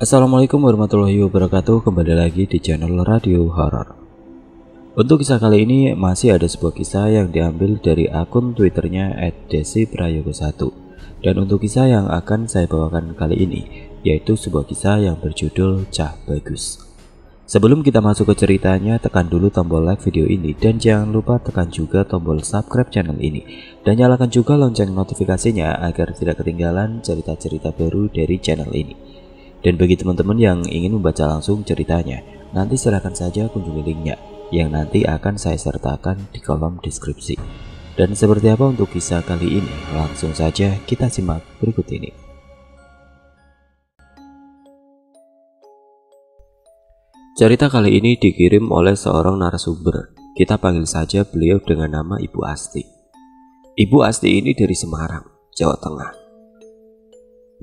Assalamualaikum warahmatullahi wabarakatuh. Kembali lagi di channel Radio Horor. Untuk kisah kali ini masih ada sebuah kisah yang diambil dari akun Twitternya @desiprayogo1. Dan untuk kisah yang akan saya bawakan kali ini yaitu sebuah kisah yang berjudul Cah Bagus. Sebelum kita masuk ke ceritanya, tekan dulu tombol like video ini dan jangan lupa tekan juga tombol subscribe channel ini dan nyalakan juga lonceng notifikasinya agar tidak ketinggalan cerita-cerita baru dari channel ini. Dan bagi teman-teman yang ingin membaca langsung ceritanya, nanti silahkan saja kunjungi linknya yang nanti akan saya sertakan di kolom deskripsi. Dan seperti apa untuk kisah kali ini? Langsung saja kita simak berikut ini. Cerita kali ini dikirim oleh seorang narasumber. Kita panggil saja beliau dengan nama Ibu Asti. Ibu Asti ini dari Semarang, Jawa Tengah.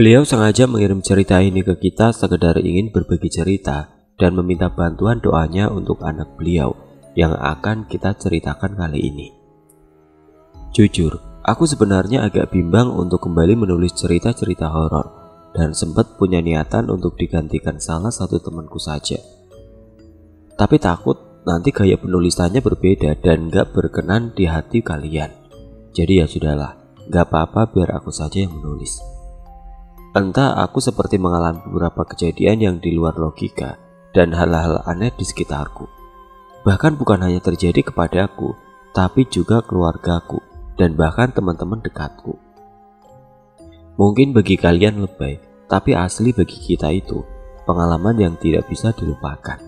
Beliau sengaja mengirim cerita ini ke kita sekedar ingin berbagi cerita dan meminta bantuan doanya untuk anak beliau yang akan kita ceritakan kali ini. Jujur, aku sebenarnya agak bimbang untuk kembali menulis cerita-cerita horor dan sempat punya niatan untuk digantikan salah satu temanku saja. Tapi takut nanti gaya penulisannya berbeda dan gak berkenan di hati kalian. Jadi ya sudahlah, gak apa-apa biar aku saja yang menulis. Entah aku seperti mengalami beberapa kejadian yang di luar logika dan hal-hal aneh di sekitarku. Bahkan bukan hanya terjadi kepadaku, tapi juga keluargaku dan bahkan teman-teman dekatku. Mungkin bagi kalian lebay, tapi asli bagi kita itu pengalaman yang tidak bisa dilupakan.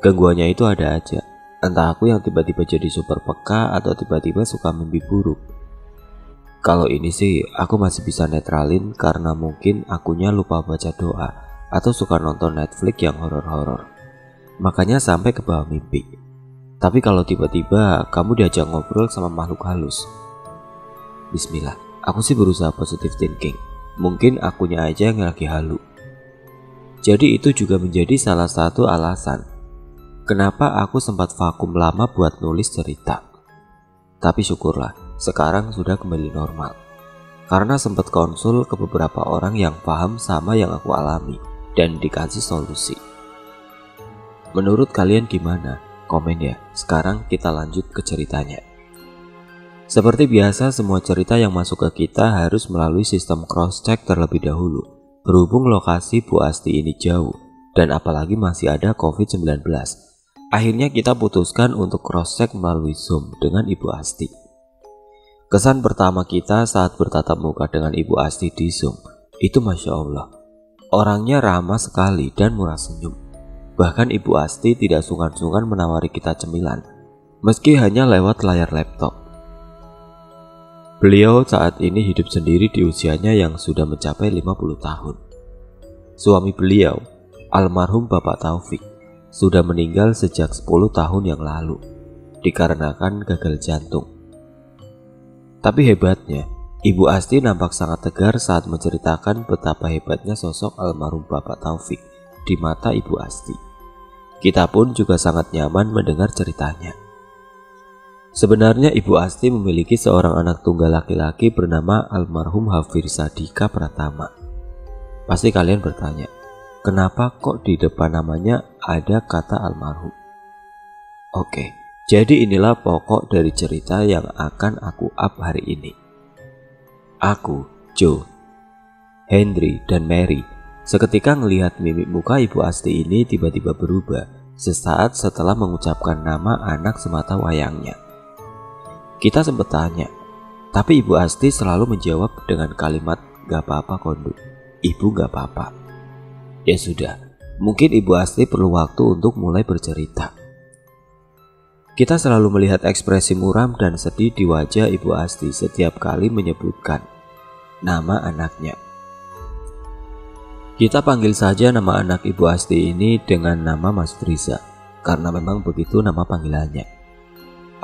Gangguannya itu ada aja, entah aku yang tiba-tiba jadi super peka atau tiba-tiba suka mimpi buruk. Kalau ini sih aku masih bisa netralin karena mungkin akunya lupa baca doa atau suka nonton Netflix yang horor-horor. Makanya sampai ke bawah mimpi. Tapi kalau tiba-tiba kamu diajak ngobrol sama makhluk halus, bismillah, aku sih berusaha positive thinking. Mungkin akunya aja yang lagi halu. Jadi itu juga menjadi salah satu alasan kenapa aku sempat vakum lama buat nulis cerita. Tapi syukurlah, sekarang sudah kembali normal. Karena sempat konsul ke beberapa orang yang paham sama yang aku alami dan dikasih solusi. Menurut kalian gimana? Komen ya. Sekarang kita lanjut ke ceritanya. Seperti biasa, semua cerita yang masuk ke kita harus melalui sistem cross-check terlebih dahulu. Berhubung lokasi Bu Asti ini jauh dan apalagi masih ada COVID-19. Akhirnya kita putuskan untuk cross-check melalui Zoom dengan Ibu Asti. Kesan pertama kita saat bertatap muka dengan Ibu Asti di Zoom itu Masya Allah, orangnya ramah sekali dan murah senyum. Bahkan Ibu Asti tidak sungkan-sungkan menawari kita cemilan, meski hanya lewat layar laptop. Beliau saat ini hidup sendiri di usianya yang sudah mencapai 50 tahun. Suami beliau, almarhum Bapak Taufik, sudah meninggal sejak 10 tahun yang lalu, dikarenakan gagal jantung. Tapi hebatnya, Ibu Asti nampak sangat tegar saat menceritakan betapa hebatnya sosok almarhum Bapak Taufik di mata Ibu Asti. Kita pun juga sangat nyaman mendengar ceritanya. Sebenarnya Ibu Asti memiliki seorang anak tunggal laki-laki bernama almarhum Hafirsa Dika Pratama. Pasti kalian bertanya, kenapa kok di depan namanya ada kata almarhum? Oke. Jadi inilah pokok dari cerita yang akan aku up hari ini. Aku, Joe, Henry, dan Mary seketika melihat mimik muka Ibu Asti ini tiba-tiba berubah sesaat setelah mengucapkan nama anak semata wayangnya. Kita sempat tanya, tapi Ibu Asti selalu menjawab dengan kalimat "Gak apa-apa Kondu, Ibu gak apa-apa." Ya sudah, mungkin Ibu Asti perlu waktu untuk mulai bercerita. Kita selalu melihat ekspresi muram dan sedih di wajah Ibu Asti setiap kali menyebutkan nama anaknya. Kita panggil saja nama anak Ibu Asti ini dengan nama Mas Friza, karena memang begitu nama panggilannya.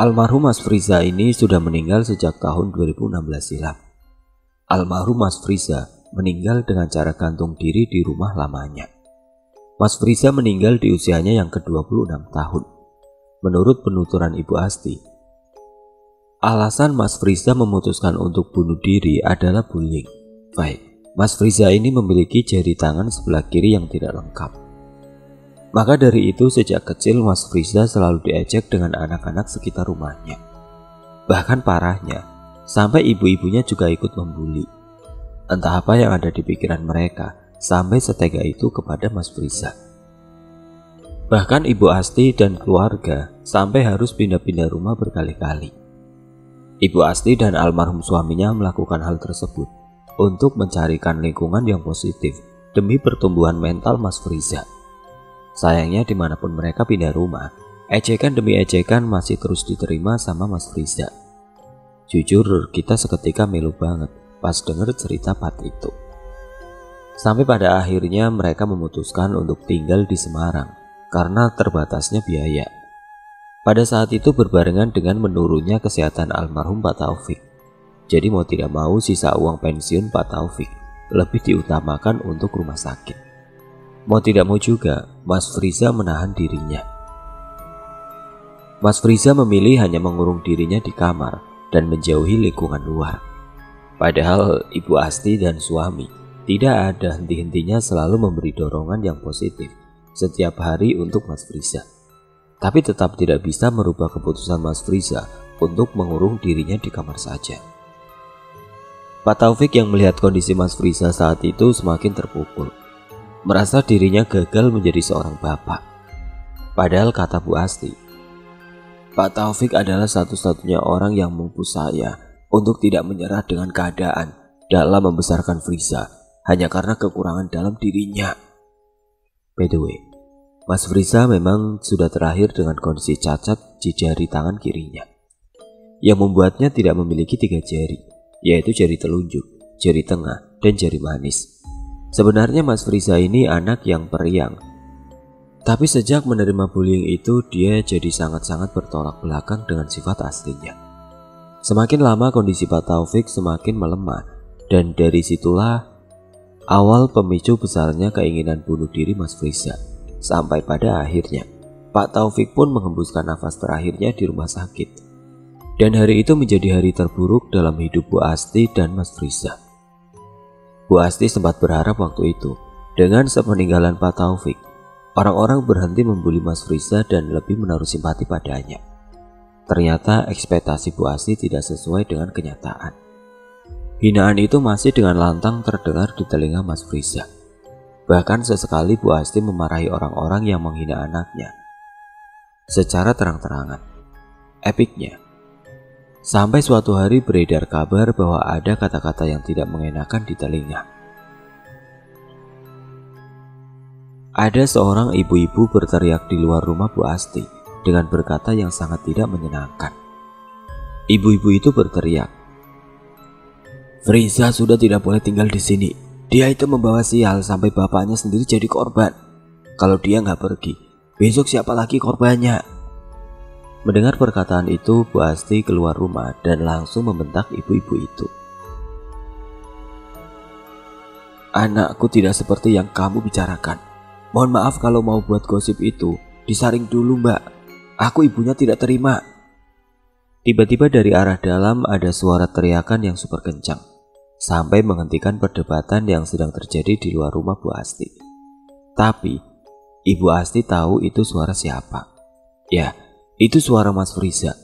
Almarhum Mas Friza ini sudah meninggal sejak tahun 2016 silam. Almarhum Mas Friza meninggal dengan cara gantung diri di rumah lamanya. Mas Friza meninggal di usianya yang ke-26 tahun. Menurut penuturan Ibu Asti, alasan Mas Friza memutuskan untuk bunuh diri adalah bullying. Baik, Mas Friza ini memiliki jari tangan sebelah kiri yang tidak lengkap. Maka dari itu sejak kecil Mas Friza selalu diejek dengan anak-anak sekitar rumahnya. Bahkan parahnya, sampai ibu-ibunya juga ikut membuli. Entah apa yang ada di pikiran mereka sampai setega itu kepada Mas Friza. Bahkan Ibu Asti dan keluarga sampai harus pindah-pindah rumah berkali-kali. Ibu Asti dan almarhum suaminya melakukan hal tersebut untuk mencarikan lingkungan yang positif demi pertumbuhan mental Mas Friza. Sayangnya dimanapun mereka pindah rumah, ejekan demi ejekan masih terus diterima sama Mas Friza. Jujur kita seketika melu banget pas denger cerita Pat itu. Sampai pada akhirnya mereka memutuskan untuk tinggal di Semarang karena terbatasnya biaya. Pada saat itu berbarengan dengan menurunnya kesehatan almarhum Pak Taufik. Jadi mau tidak mau sisa uang pensiun Pak Taufik lebih diutamakan untuk rumah sakit. Mau tidak mau juga Mas Friza menahan dirinya. Mas Friza memilih hanya mengurung dirinya di kamar dan menjauhi lingkungan luar. Padahal Ibu Asti dan suami tidak ada henti-hentinya selalu memberi dorongan yang positif setiap hari untuk Mas Friza. Tapi tetap tidak bisa merubah keputusan Mas Friza untuk mengurung dirinya di kamar saja. Pak Taufik yang melihat kondisi Mas Friza saat itu semakin terpukul. Merasa dirinya gagal menjadi seorang bapak. Padahal kata Bu Asti, Pak Taufik adalah satu-satunya orang yang mampu saya untuk tidak menyerah dengan keadaan dalam membesarkan Friza hanya karena kekurangan dalam dirinya. By the way, Mas Friza memang sudah terakhir dengan kondisi cacat di jari tangan kirinya, yang membuatnya tidak memiliki 3 jari, yaitu jari telunjuk, jari tengah, dan jari manis. Sebenarnya Mas Friza ini anak yang periang, tapi sejak menerima bullying itu dia jadi sangat-sangat bertolak belakang dengan sifat aslinya. Semakin lama kondisi Pak Taufik semakin melemah, dan dari situlah awal pemicu besarnya keinginan bunuh diri Mas Friza. Sampai pada akhirnya Pak Taufik pun menghembuskan nafas terakhirnya di rumah sakit. Dan hari itu menjadi hari terburuk dalam hidup Bu Asti dan Mas Friza. Bu Asti sempat berharap waktu itu dengan sepeninggalan Pak Taufik, orang-orang berhenti membuli Mas Friza dan lebih menaruh simpati padanya. Ternyata ekspektasi Bu Asti tidak sesuai dengan kenyataan. Hinaan itu masih dengan lantang terdengar di telinga Mas Friza. Bahkan sesekali Bu Asti memarahi orang-orang yang menghina anaknya secara terang-terangan. Epiknya, sampai suatu hari beredar kabar bahwa ada kata-kata yang tidak mengenakan di telinga. Ada seorang ibu-ibu berteriak di luar rumah Bu Asti dengan berkata yang sangat tidak menyenangkan. Ibu-ibu itu berteriak, "Friza sudah tidak boleh tinggal di sini. Dia itu membawa sial sampai bapaknya sendiri jadi korban. Kalau dia nggak pergi, besok siapa lagi korbannya?" Mendengar perkataan itu, Bu Asti keluar rumah dan langsung membentak ibu-ibu itu. "Anakku tidak seperti yang kamu bicarakan. Mohon maaf kalau mau buat gosip itu, disaring dulu mbak. Aku ibunya tidak terima." Tiba-tiba dari arah dalam ada suara teriakan yang super kencang, sampai menghentikan perdebatan yang sedang terjadi di luar rumah Bu Asti. Tapi Ibu Asti tahu itu suara siapa. Ya, itu suara Mas Friza.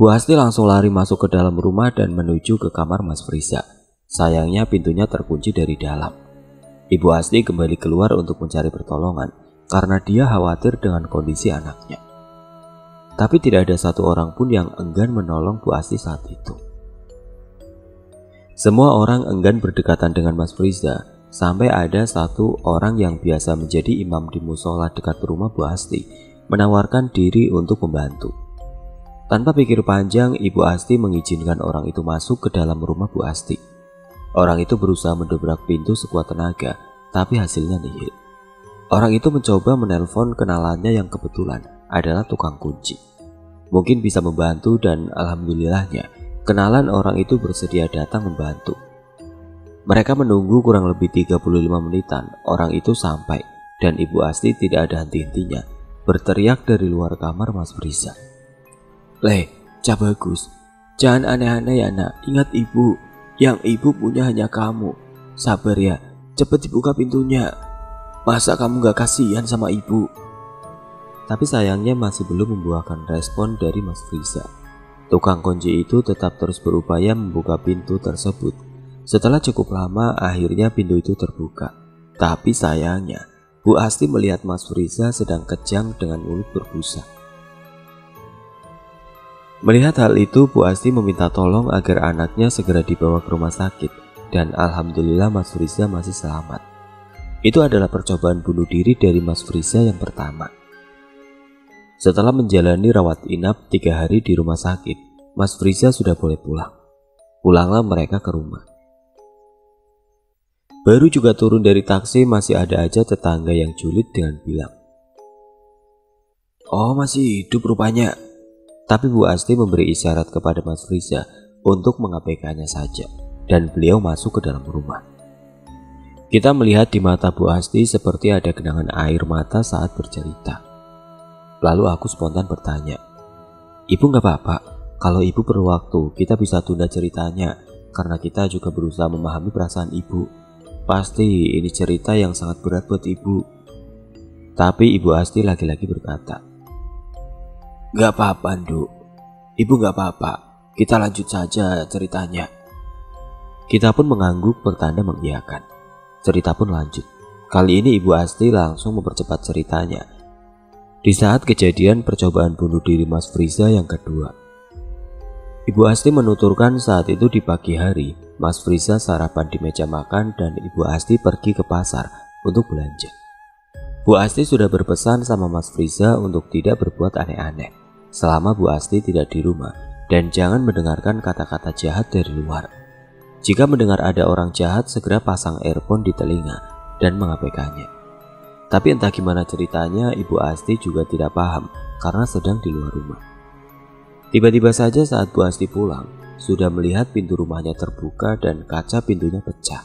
Bu Asti langsung lari masuk ke dalam rumah dan menuju ke kamar Mas Friza. Sayangnya pintunya terkunci dari dalam. Ibu Asti kembali keluar untuk mencari pertolongan karena dia khawatir dengan kondisi anaknya. Tapi tidak ada satu orang pun yang enggan menolong Bu Asti saat itu. Semua orang enggan berdekatan dengan Mas Friza, sampai ada satu orang yang biasa menjadi imam di musola dekat rumah Bu Asti menawarkan diri untuk membantu. Tanpa pikir panjang, Ibu Asti mengizinkan orang itu masuk ke dalam rumah Bu Asti. Orang itu berusaha mendobrak pintu sekuat tenaga, tapi hasilnya nihil. Orang itu mencoba menelpon kenalannya yang kebetulan adalah tukang kunci. Mungkin bisa membantu dan alhamdulillahnya kenalan orang itu bersedia datang membantu. Mereka menunggu kurang lebih 35 menitan. Orang itu sampai dan Ibu Asti tidak ada henti-hentinya berteriak dari luar kamar Mas Friza. Cak Bagus, jangan aneh-aneh ya nak. Ingat ibu, yang ibu punya hanya kamu. Sabar ya, cepet dibuka pintunya. Masa kamu gak kasihan sama ibu? Tapi sayangnya masih belum membuahkan respon dari Mas Friza. Tukang kunci itu tetap terus berupaya membuka pintu tersebut. Setelah cukup lama, akhirnya pintu itu terbuka. Tapi sayangnya, Bu Asti melihat Mas Friza sedang kejang dengan mulut berbusa. Melihat hal itu, Bu Asti meminta tolong agar anaknya segera dibawa ke rumah sakit. Dan alhamdulillah Mas Friza masih selamat. Itu adalah percobaan bunuh diri dari Mas Friza yang pertama. Setelah menjalani rawat inap 3 hari di rumah sakit, Mas Friza sudah boleh pulang. Pulanglah mereka ke rumah. Baru juga turun dari taksi, masih ada aja tetangga yang julid dengan bilang, "Oh, masih hidup rupanya." Tapi Bu Asti memberi isyarat kepada Mas Friza untuk mengabaikannya saja, dan beliau masuk ke dalam rumah. Kita melihat di mata Bu Asti seperti ada genangan air mata saat bercerita. Lalu aku spontan bertanya, "Ibu gak apa-apa? Kalau ibu perlu waktu, kita bisa tunda ceritanya, karena kita juga berusaha memahami perasaan ibu. Pasti ini cerita yang sangat berat buat ibu." Tapi Ibu Asti lagi-lagi berkata, "Gak apa-apa, Nduk. Ibu gak apa-apa. Kita lanjut saja ceritanya." Kita pun mengangguk bertanda mengiyakan. Cerita pun lanjut. Kali ini Ibu Asti langsung mempercepat ceritanya. Di saat kejadian percobaan bunuh diri Mas Friza yang kedua, Ibu Asti menuturkan saat itu di pagi hari, Mas Friza sarapan di meja makan dan Ibu Asti pergi ke pasar untuk belanja. Bu Asti sudah berpesan sama Mas Friza untuk tidak berbuat aneh-aneh selama Bu Asti tidak di rumah, dan jangan mendengarkan kata-kata jahat dari luar. Jika mendengar ada orang jahat, segera pasang earphone di telinga dan mengabaikannya. Tapi entah gimana ceritanya, Ibu Asti juga tidak paham karena sedang di luar rumah. Tiba-tiba saja saat Bu Asti pulang, sudah melihat pintu rumahnya terbuka dan kaca pintunya pecah.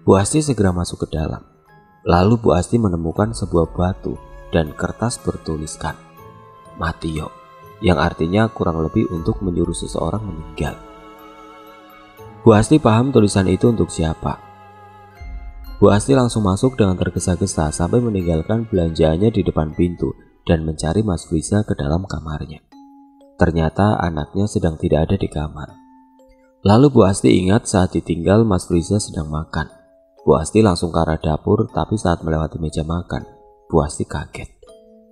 Bu Asti segera masuk ke dalam. Lalu Bu Asti menemukan sebuah batu dan kertas bertuliskan "Matio", yang artinya kurang lebih untuk menyuruh seseorang meninggal. Bu Asti paham tulisan itu untuk siapa. Bu Asti langsung masuk dengan tergesa-gesa sampai meninggalkan belanjaannya di depan pintu dan mencari Mas Friza ke dalam kamarnya. Ternyata anaknya sedang tidak ada di kamar. Lalu Bu Asti ingat saat ditinggal Mas Friza sedang makan. Bu Asti langsung ke arah dapur, tapi saat melewati meja makan, Bu Asti kaget.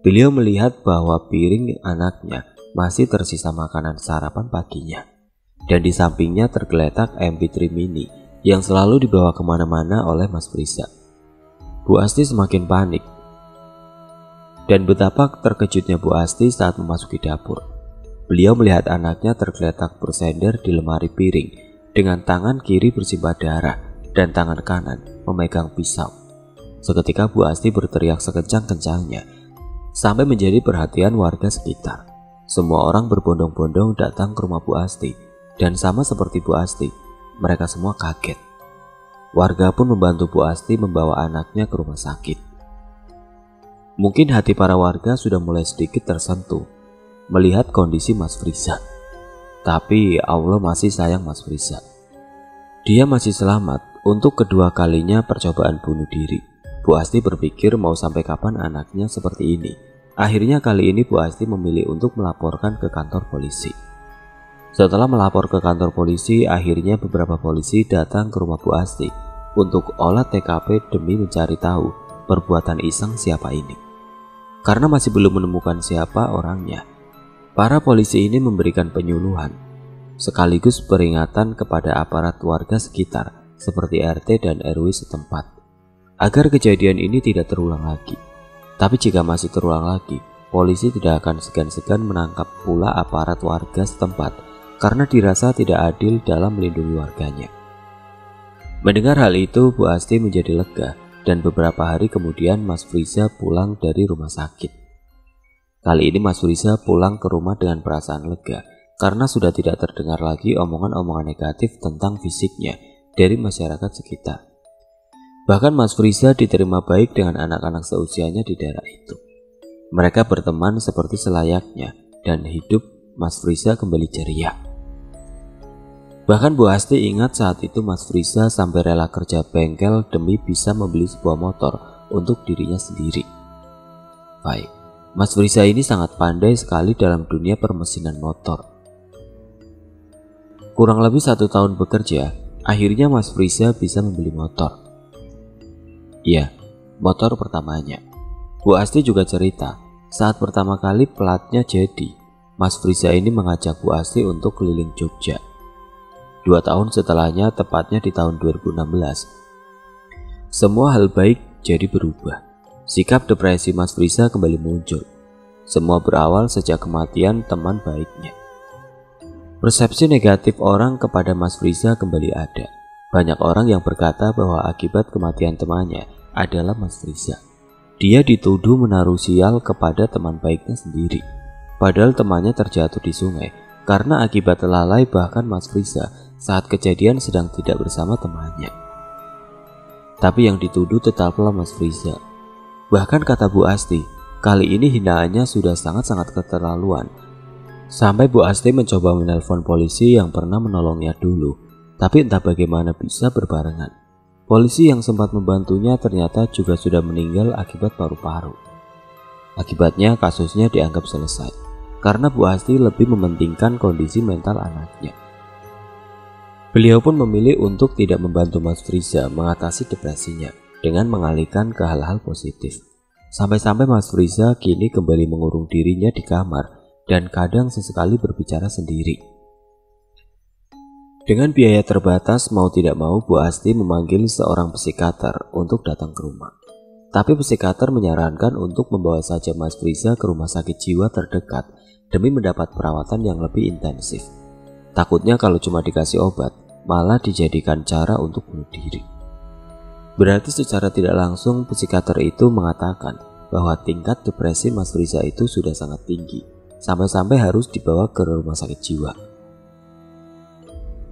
Beliau melihat bahwa piring anaknya masih tersisa makanan sarapan paginya. Dan di sampingnya tergeletak MP3 mini yang selalu dibawa kemana-mana oleh Mas Friza. Bu Asti semakin panik. Dan betapa terkejutnya Bu Asti saat memasuki dapur. Beliau melihat anaknya tergeletak bersender di lemari piring dengan tangan kiri bersimbah darah dan tangan kanan memegang pisau. Seketika Bu Asti berteriak sekencang-kencangnya sampai menjadi perhatian warga sekitar. Semua orang berbondong-bondong datang ke rumah Bu Asti, dan sama seperti Bu Asti, mereka semua kaget. Warga pun membantu Bu Asti membawa anaknya ke rumah sakit. Mungkin hati para warga sudah mulai sedikit tersentuh melihat kondisi Mas Friza. Tapi Allah masih sayang Mas Friza. Dia masih selamat. Untuk kedua kalinya percobaan bunuh diri, Bu Asti berpikir mau sampai kapan anaknya seperti ini. Akhirnya kali ini Bu Asti memilih untuk melaporkan ke kantor polisi. Setelah melapor ke kantor polisi, akhirnya beberapa polisi datang ke rumah Bu Asti untuk olah TKP demi mencari tahu perbuatan iseng siapa ini. Karena masih belum menemukan siapa orangnya, para polisi ini memberikan penyuluhan sekaligus peringatan kepada aparat warga sekitar seperti RT dan RW setempat agar kejadian ini tidak terulang lagi. Tapi jika masih terulang lagi, polisi tidak akan segan-segan menangkap pula aparat warga setempat karena dirasa tidak adil dalam melindungi warganya. Mendengar hal itu, Bu Asti menjadi lega dan beberapa hari kemudian Mas Friza pulang dari rumah sakit. Kali ini Mas Friza pulang ke rumah dengan perasaan lega karena sudah tidak terdengar lagi omongan-omongan negatif tentang fisiknya dari masyarakat sekitar. Bahkan Mas Friza diterima baik dengan anak-anak seusianya di daerah itu. Mereka berteman seperti selayaknya dan hidup Mas Friza kembali ceria. Bahkan Bu Asti ingat saat itu Mas Friza sampai rela kerja bengkel demi bisa membeli sebuah motor untuk dirinya sendiri. Baik, Mas Friza ini sangat pandai sekali dalam dunia permesinan motor. Kurang lebih 1 tahun bekerja, akhirnya Mas Friza bisa membeli motor. Iya, motor pertamanya. Bu Asti juga cerita, saat pertama kali platnya jadi, Mas Friza ini mengajak Bu Asti untuk keliling Jogja. 2 tahun setelahnya, tepatnya di tahun 2016, semua hal baik jadi berubah. Sikap depresi Mas Friza kembali muncul. Semua berawal sejak kematian teman baiknya. Persepsi negatif orang kepada Mas Friza kembali ada. Banyak orang yang berkata bahwa akibat kematian temannya adalah Mas Friza. Dia dituduh menaruh sial kepada teman baiknya sendiri. Padahal temannya terjatuh di sungai karena akibat lalai bahkan Mas Friza saat kejadian sedang tidak bersama temannya. Tapi yang dituduh tetaplah Mas Friza. Bahkan kata Bu Asti, kali ini hinaannya sudah sangat-sangat keterlaluan. Sampai Bu Asti mencoba menelpon polisi yang pernah menolongnya dulu, tapi entah bagaimana bisa berbarengan. Polisi yang sempat membantunya ternyata juga sudah meninggal akibat paru-paru. Akibatnya kasusnya dianggap selesai, karena Bu Asti lebih mementingkan kondisi mental anaknya. Beliau pun memilih untuk tidak membantu Mas Friza mengatasi depresinya dengan mengalihkan ke hal-hal positif. Sampai-sampai Mas Friza kini kembali mengurung dirinya di kamar dan kadang sesekali berbicara sendiri. Dengan biaya terbatas, mau tidak mau Bu Asti memanggil seorang psikiater untuk datang ke rumah. Tapi psikiater menyarankan untuk membawa saja Mas Friza ke rumah sakit jiwa terdekat demi mendapat perawatan yang lebih intensif. Takutnya kalau cuma dikasih obat, malah dijadikan cara untuk bunuh diri. Berarti secara tidak langsung psikiater itu mengatakan bahwa tingkat depresi Mas Friza itu sudah sangat tinggi, sampai-sampai harus dibawa ke rumah sakit jiwa.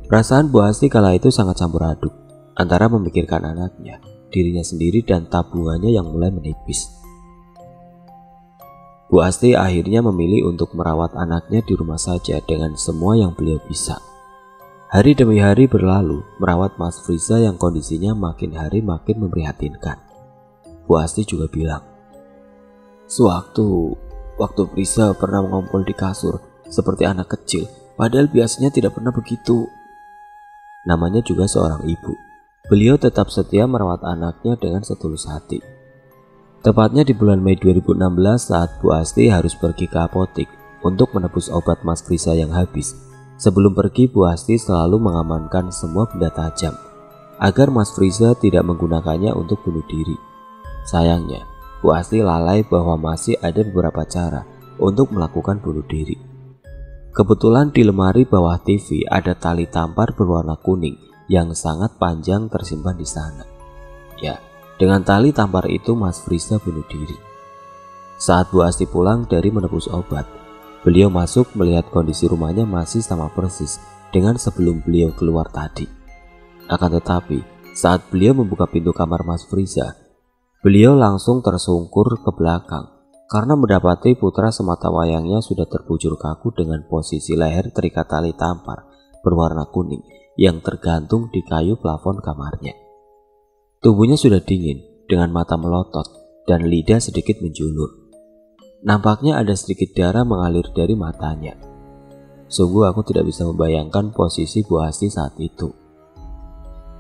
Perasaan Bu Asti kala itu sangat campur aduk, antara memikirkan anaknya, dirinya sendiri dan tabungannya yang mulai menipis. Bu Asti akhirnya memilih untuk merawat anaknya di rumah saja dengan semua yang beliau bisa. Hari demi hari berlalu merawat Mas Friza yang kondisinya makin hari makin memprihatinkan. Bu Asti juga bilang, Waktu Friza pernah mengompol di kasur seperti anak kecil, padahal biasanya tidak pernah begitu. Namanya juga seorang ibu. Beliau tetap setia merawat anaknya dengan setulus hati. Tepatnya di bulan Mei 2016 saat Bu Asti harus pergi ke apotik untuk menebus obat Mas Friza yang habis. Sebelum pergi, Bu Asti selalu mengamankan semua benda tajam agar Mas Friza tidak menggunakannya untuk bunuh diri. Sayangnya, Bu Asti lalai bahwa masih ada beberapa cara untuk melakukan bunuh diri. Kebetulan di lemari bawah TV ada tali tampar berwarna kuning yang sangat panjang tersimpan di sana. Ya, dengan tali tampar itu Mas Friza bunuh diri. Saat Bu Asti pulang dari menebus obat, beliau masuk melihat kondisi rumahnya masih sama persis dengan sebelum beliau keluar tadi. Akan tetapi, saat beliau membuka pintu kamar Mas Friza, beliau langsung tersungkur ke belakang karena mendapati putra sematawayangnya sudah terbujur kaku dengan posisi leher terikat tali tampar berwarna kuning yang tergantung di kayu plafon kamarnya. Tubuhnya sudah dingin dengan mata melotot dan lidah sedikit menjulur. Nampaknya ada sedikit darah mengalir dari matanya. Sungguh aku tidak bisa membayangkan posisi Bu Asti saat itu.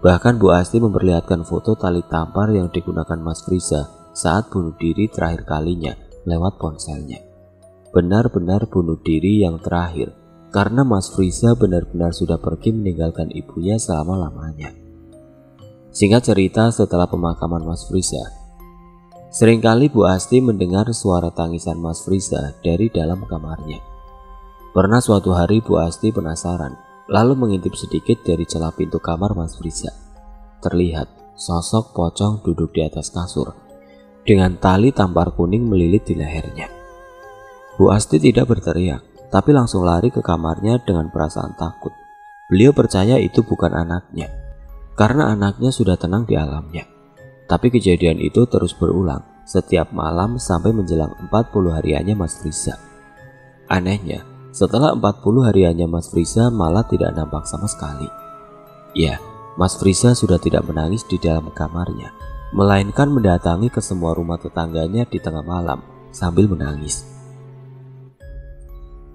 Bahkan Bu Asti memperlihatkan foto tali tampar yang digunakan Mas Friza saat bunuh diri terakhir kalinya lewat ponselnya. Benar-benar bunuh diri yang terakhir, karena Mas Friza benar-benar sudah pergi meninggalkan ibunya selama-lamanya. Singkat cerita, setelah pemakaman Mas Friza, seringkali Bu Asti mendengar suara tangisan Mas Friza dari dalam kamarnya. Pernah suatu hari Bu Asti penasaran, lalu mengintip sedikit dari celah pintu kamar Mas Friza. Terlihat sosok pocong duduk di atas kasur, dengan tali tampar kuning melilit di lehernya. Bu Asti tidak berteriak, tapi langsung lari ke kamarnya dengan perasaan takut. Beliau percaya itu bukan anaknya, karena anaknya sudah tenang di alamnya. Tapi kejadian itu terus berulang setiap malam sampai menjelang 40 hariannya Mas Friza. Anehnya, Setelah 40 hariannya Mas Friza malah tidak nampak sama sekali. Ya, Mas Friza sudah tidak menangis di dalam kamarnya, melainkan mendatangi ke semua rumah tetangganya di tengah malam sambil menangis.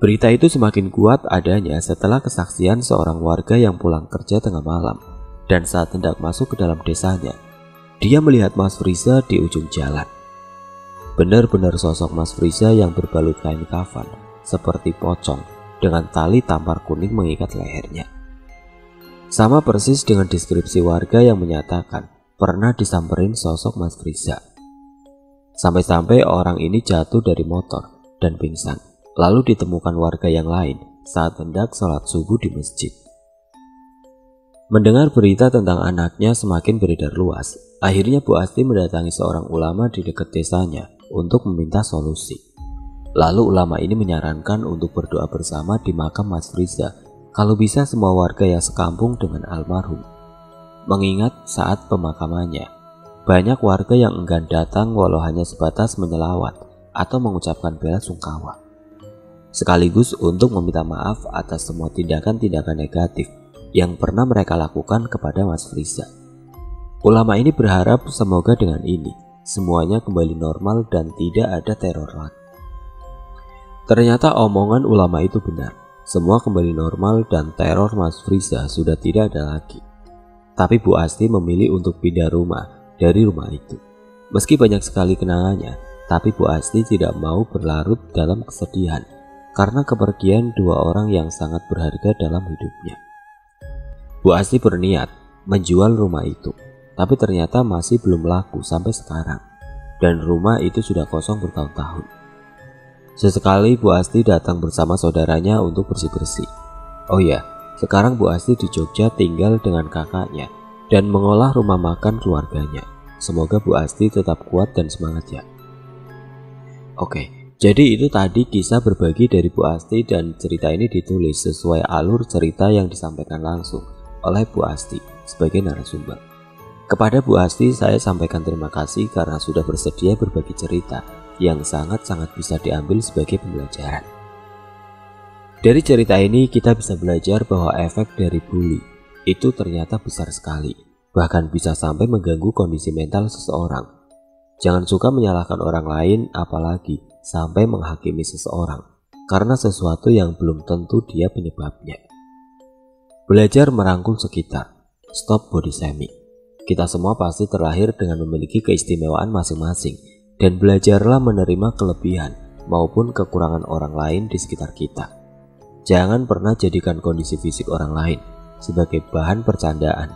Berita itu semakin kuat adanya setelah kesaksian seorang warga yang pulang kerja tengah malam, dan saat hendak masuk ke dalam desanya, dia melihat Mas Friza di ujung jalan. Benar-benar sosok Mas Friza yang berbalut kain kafan seperti pocong dengan tali tampar kuning mengikat lehernya. Sama persis dengan deskripsi warga yang menyatakan pernah disamperin sosok Mas Friza. Sampai-sampai orang ini jatuh dari motor dan pingsan, lalu ditemukan warga yang lain saat hendak sholat subuh di masjid. Mendengar berita tentang anaknya semakin beredar luas, akhirnya Bu Asti mendatangi seorang ulama di dekat desanya untuk meminta solusi. Lalu ulama ini menyarankan untuk berdoa bersama di makam Mas Friza, kalau bisa semua warga yang sekampung dengan almarhum. Mengingat saat pemakamannya, banyak warga yang enggan datang walau hanya sebatas menyelawat atau mengucapkan bela sungkawa, sekaligus untuk meminta maaf atas semua tindakan-tindakan negatif yang pernah mereka lakukan kepada Mas Friza. Ulama ini berharap semoga dengan ini semuanya kembali normal dan tidak ada teror lagi. Ternyata omongan ulama itu benar. Semua kembali normal dan teror Mas Friza sudah tidak ada lagi. Tapi Bu Asti memilih untuk pindah rumah dari rumah itu. Meski banyak sekali kenangannya, tapi Bu Asti tidak mau berlarut dalam kesedihan karena kepergian dua orang yang sangat berharga dalam hidupnya. Bu Asti berniat menjual rumah itu, tapi ternyata masih belum laku sampai sekarang, dan rumah itu sudah kosong bertahun-tahun. Sesekali Bu Asti datang bersama saudaranya untuk bersih-bersih. Oh ya, sekarang Bu Asti di Jogja tinggal dengan kakaknya dan mengolah rumah makan keluarganya. Semoga Bu Asti tetap kuat dan semangat ya. Oke, jadi itu tadi kisah berbagi dari Bu Asti, dan cerita ini ditulis sesuai alur cerita yang disampaikan langsung oleh Bu Asti sebagai narasumber. Kepada Bu Asti saya sampaikan terima kasih karena sudah bersedia berbagi cerita yang sangat-sangat bisa diambil sebagai pembelajaran. Dari cerita ini kita bisa belajar bahwa efek dari bully itu ternyata besar sekali, bahkan bisa sampai mengganggu kondisi mental seseorang. Jangan suka menyalahkan orang lain, apalagi sampai menghakimi seseorang karena sesuatu yang belum tentu dia penyebabnya. Belajar merangkul sekitar, stop body shaming. Kita semua pasti terlahir dengan memiliki keistimewaan masing-masing, dan belajarlah menerima kelebihan maupun kekurangan orang lain di sekitar kita. Jangan pernah jadikan kondisi fisik orang lain sebagai bahan percandaan,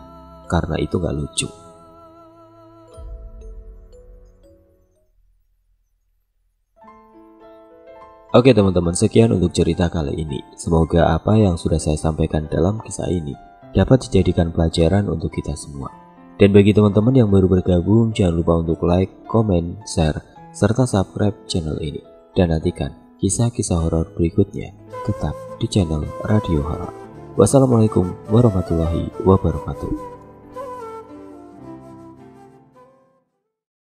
karena itu gak lucu. Oke teman-teman, sekian untuk cerita kali ini. Semoga apa yang sudah saya sampaikan dalam kisah ini dapat dijadikan pelajaran untuk kita semua. Dan bagi teman-teman yang baru bergabung, jangan lupa untuk like, komen, share, serta subscribe channel ini. Dan nantikan kisah-kisah horor berikutnya tetap di channel Radio Horor. Wassalamualaikum warahmatullahi wabarakatuh.